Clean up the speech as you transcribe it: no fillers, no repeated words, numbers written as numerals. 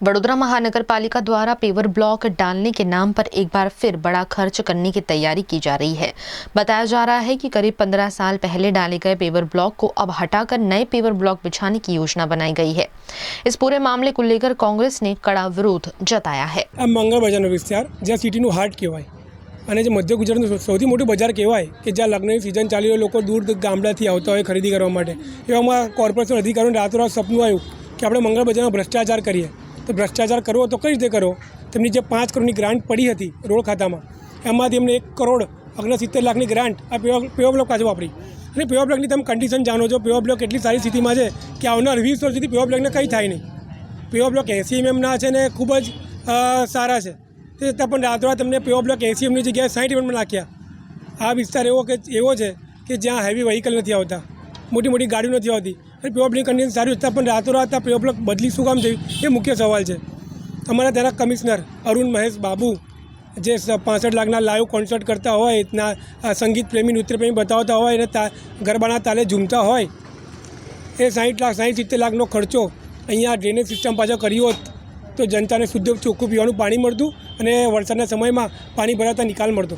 वडोदरा महानगरपालिका द्वारा paver block डालने के नाम पर एक बार फिर बड़ा खर्च करने की तैयारी की जा रही है। बताया जा रहा है कि करीब 15 साल पहले डाले गए पेवर ब्लॉक को अब हटाकर नए पेवर ब्लॉक बिछाने की योजना बनाई गई है। इस पूरे मामले को लेकर कांग्रेस ने कड़ा विरोध जताया है। मंगल बजारનો વિસ્તાર જ્યાં સિટીનું હાર્ટ કહેવાય અને જે મધ્ય ગુજરાતનું સૌથી મોટું બજાર કહેવાય કે જ્યાં લગ્નની સિઝન ચાલી હોય, લોકો દૂર ગામડાથી આવતા હોય ખરીદી કરવા માટે। એવામાં કોર્પોરેશન અધિકારીઓને રાતોરાત સપનું આવ્યું કે આપણે મંગળ બજારમાં ભ્રષ્ટાચાર કરીએ। તો ભ્રષ્ટાચાર કરવો તો કઈ રીતે કરો? તેમની જે 5 કરોડની ગ્રાન્ટ પડી હતી રોડ ખાતામાં, એમાંથી એમને 1 કરોડ 69 લાખની ગ્રાન્ટ આ પેવર બ્લોક પાછું વાપરી। અને પેવર બ્લોકની તમે કન્ડિશન જાણો છો, પેવર બ્લોક એટલી સારી સ્થિતિમાં છે કે આવનાર 20 વર્ષ સુધી પેવર બ્લોકને કંઈ થાય નહીં। પેવર બ્લોક 80 mm છે ને ખૂબ જ સારા છે, તે છતાં પણ રાતોરાત તમને પેવર બ્લોક 80 mm ની જગ્યાએ 60 mm નાખ્યા। આ વિસ્તાર એવો છે કે જ્યાં હેવી વ્હીકલ નથી આવતા, મોટી મોટી ગાડીઓ નથી આવતી, અને પેવર બ્લોકની કન્ડિશન સારી છતાં પણ રાતોરાત આ પેવર બ્લોક બદલી શું કામ થયું એ મુખ્ય સવાલ છે। અમારા ત્યાંના કમિશનર અરુણ મહેશ બાબુ જે 65 લાખના લાઈવ કોન્સર્ટ કરતા હોય, સંગીત પ્રેમી નૃત્ય પ્રેમી બતાવતા હોય અને ગરબાના તાલે ઝૂમતા હોય, એ 60-70 લાખનો ખર્ચો અહીંયા ડ્રેનેજ સિસ્ટમ પાછળ કર્યો હોત તો જનતાને શુદ્ધ ચોખ્ખું પીવાનું પાણી મળતું અને વરસાદના સમયમાં પાણી ભરાતા નિકાલ મળતો।